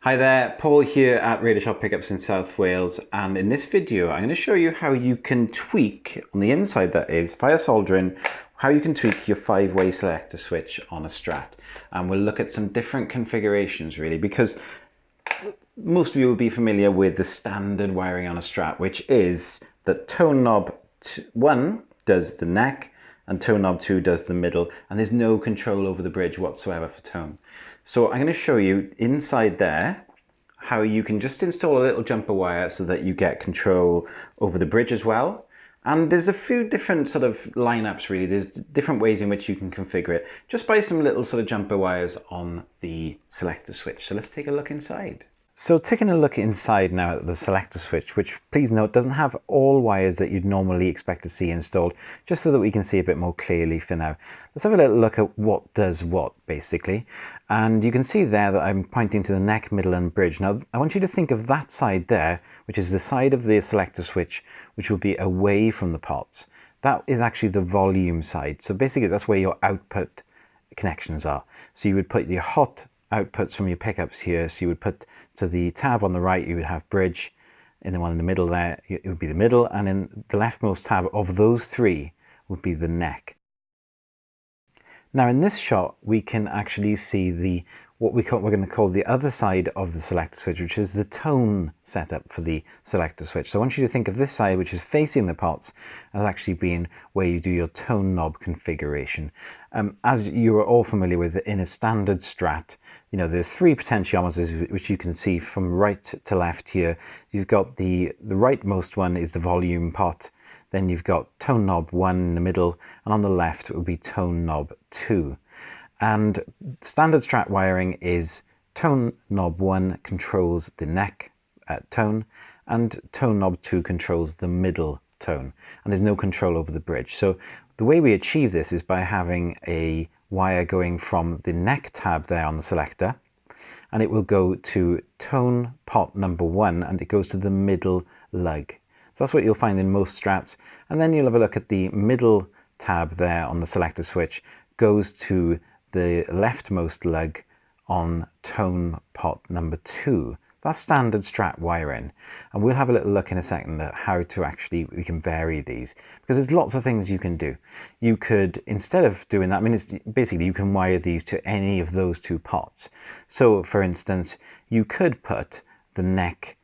Hi there, Paul here at Radioshop Pickups in South Wales, and in this video I'm going to show you how you can tweak, on the inside that is, via soldering, how you can tweak your 5-way selector switch on a Strat. And we'll look at some different configurations really, because most of you will be familiar with the standard wiring on a Strat, which is that tone knob 1 does the neck and tone knob 2 does the middle, and there's no control over the bridge whatsoever for tone. So I'm going to show you inside there how you can just install a little jumper wire so that you get control over the bridge as well. And there's a few different sort of lineups really. There's different ways in which you can configure it just by some little sort of jumper wires on the selector switch. So let's take a look inside. So taking a look inside now at the selector switch, which please note doesn't have all wires that you'd normally expect to see installed, just so that we can see a bit more clearly for now. Let's have a little look at what does what basically. And you can see there that I'm pointing to the neck, middle and bridge. Now I want you to think of that side there, which is the side of the selector switch, which will be away from the pots. That is actually the volume side. So basically that's where your output connections are. So you would put your hot outputs from your pickups here. So you would put to the tab on the right, you would have bridge, and the one in the middle there, it would be the middle, and in the leftmost tab of those three would be the neck. Now in this shot, we can actually see what we're going to call the other side of the selector switch, which is the tone setup for the selector switch. So I want you to think of this side, which is facing the pots, as actually being where you do your tone knob configuration. As you are all familiar with, in a standard Strat, you know, there's 3 potentiometers, which you can see from right to left here. You've got the rightmost one is the volume pot. Then you've got tone knob 1 in the middle, and on the left it would be tone knob 2. And standard Strat wiring is tone knob 1 controls the neck tone, and tone knob 2 controls the middle tone. And there's no control over the bridge. So the way we achieve this is by having a wire going from the neck tab there on the selector, and it will go to tone pot number 1, and it goes to the middle lug. So that's what you'll find in most Strats. And then you'll have a look at the middle tab there on the selector switch, goes to the leftmost lug on tone pot number 2. That's standard Strat wiring. And we'll have a little look in a second at how to we can vary these, because there's lots of things you can do. You could, instead of doing that, I mean, basically you can wire these to any of those 2 pots. So for instance, you could put the neck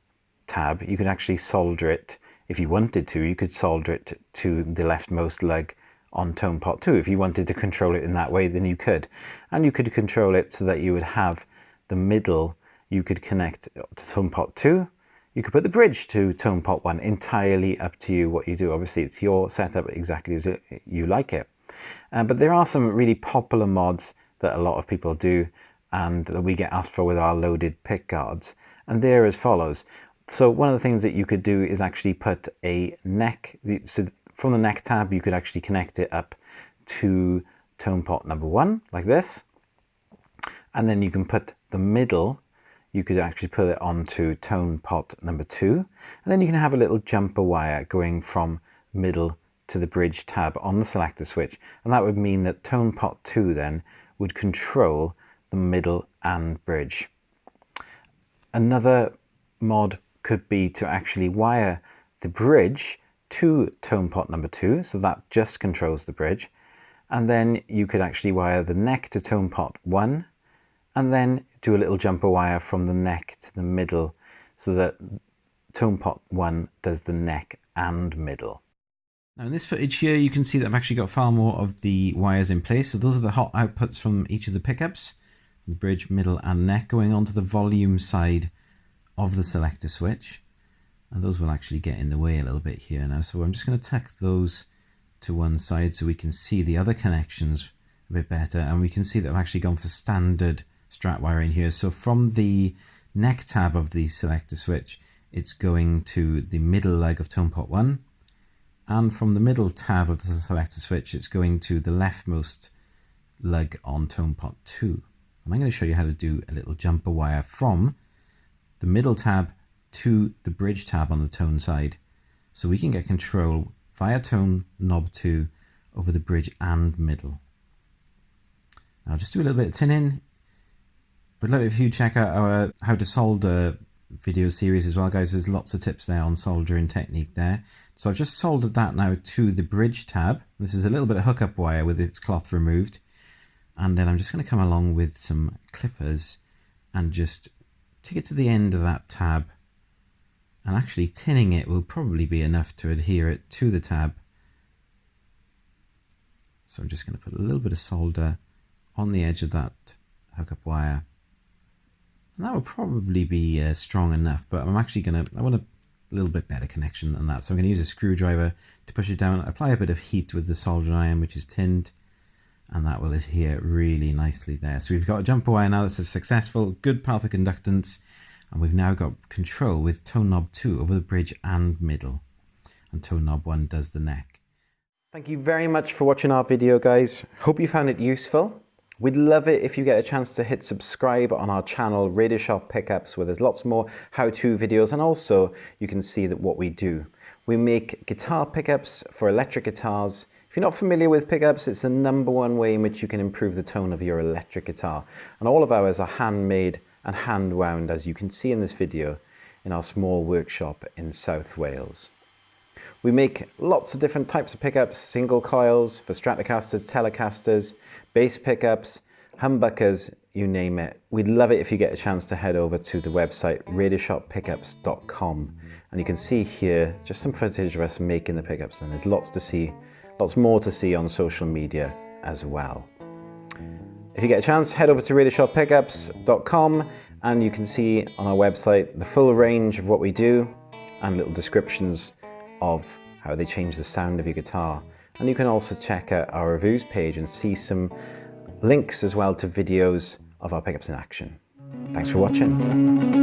tab, you could actually solder it. If you wanted to, you could solder it to the leftmost lug on tone pot 2. If you wanted to control it in that way, then you could. And you could control it so that you would have the middle, you could connect to tone pot 2. You could put the bridge to tone pot 1, entirely up to you what you do. Obviously, it's your setup exactly as you like it. But there are some really popular mods that a lot of people do, and that we get asked for with our loaded pick guards. And they're as follows. So one of the things that you could do is actually put a neck, so from the neck tab you could actually connect it up to tone pot number 1 like this, and then you can put the middle, you could actually put it onto tone pot number 2, and then you can have a little jumper wire going from middle to the bridge tab on the selector switch, and that would mean that tone pot 2 then would control the middle and bridge. Another mod could be to actually wire the bridge to tone pot number 2, so that just controls the bridge, and then you could actually wire the neck to tone pot 1, and then do a little jumper wire from the neck to the middle, so that tone pot 1 does the neck and middle. Now in this footage here, you can see that I've actually got far more of the wires in place. So those are the hot outputs from each of the pickups, the bridge, middle and neck, going onto the volume side of the selector switch, and those will actually get in the way a little bit here now. So I'm just going to tuck those to one side so we can see the other connections a bit better, and we can see that I've actually gone for standard Strat wiring here. So from the neck tab of the selector switch, it's going to the middle leg of tone pot 1, and from the middle tab of the selector switch, it's going to the leftmost lug on tone pot 2. And I'm going to show you how to do a little jumper wire from the middle tab to the bridge tab on the tone side, so we can get control via tone knob 2 over the bridge and middle. Now I'll just do a little bit of tinning. I'd love it if you check out our how to solder video series as well, guys. There's lots of tips there on soldering technique there. So I've just soldered that now to the bridge tab. This is a little bit of hookup wire with its cloth removed. And then I'm just going to come along with some clippers and just take it to the end of that tab. And actually tinning it will probably be enough to adhere it to the tab. So I'm just going to put a little bit of solder on the edge of that hookup wire. And that will probably be strong enough, but I'm actually I want a little bit better connection than that. So I'm going to use a screwdriver to push it down, apply a bit of heat with the soldering iron, which is tinned, and that will adhere really nicely there. So we've got a jumper wire now that's a successful, good path of conductance, and we've now got control with tone knob 2 over the bridge and middle, and tone knob 1 does the neck. Thank you very much for watching our video, guys. Hope you found it useful. We'd love it if you get a chance to hit subscribe on our channel, Radioshop Pickups, where there's lots more how-to videos, and also you can see that what we do. We make guitar pickups for electric guitars. If you're not familiar with pickups, it's the #1 way in which you can improve the tone of your electric guitar. And all of ours are handmade and hand wound, as you can see in this video, in our small workshop in South Wales. We make lots of different types of pickups, single coils for Stratocasters, Telecasters, bass pickups, humbuckers, you name it. We'd love it if you get a chance to head over to the website radioshoppickups.com, and you can see here just some footage of us making the pickups, and there's lots more to see on social media as well. If you get a chance, head over to radioshoppickups.com and you can see on our website the full range of what we do and little descriptions of how they change the sound of your guitar. And you can also check out our reviews page and see some links as well to videos of our pickups in action. Thanks for watching.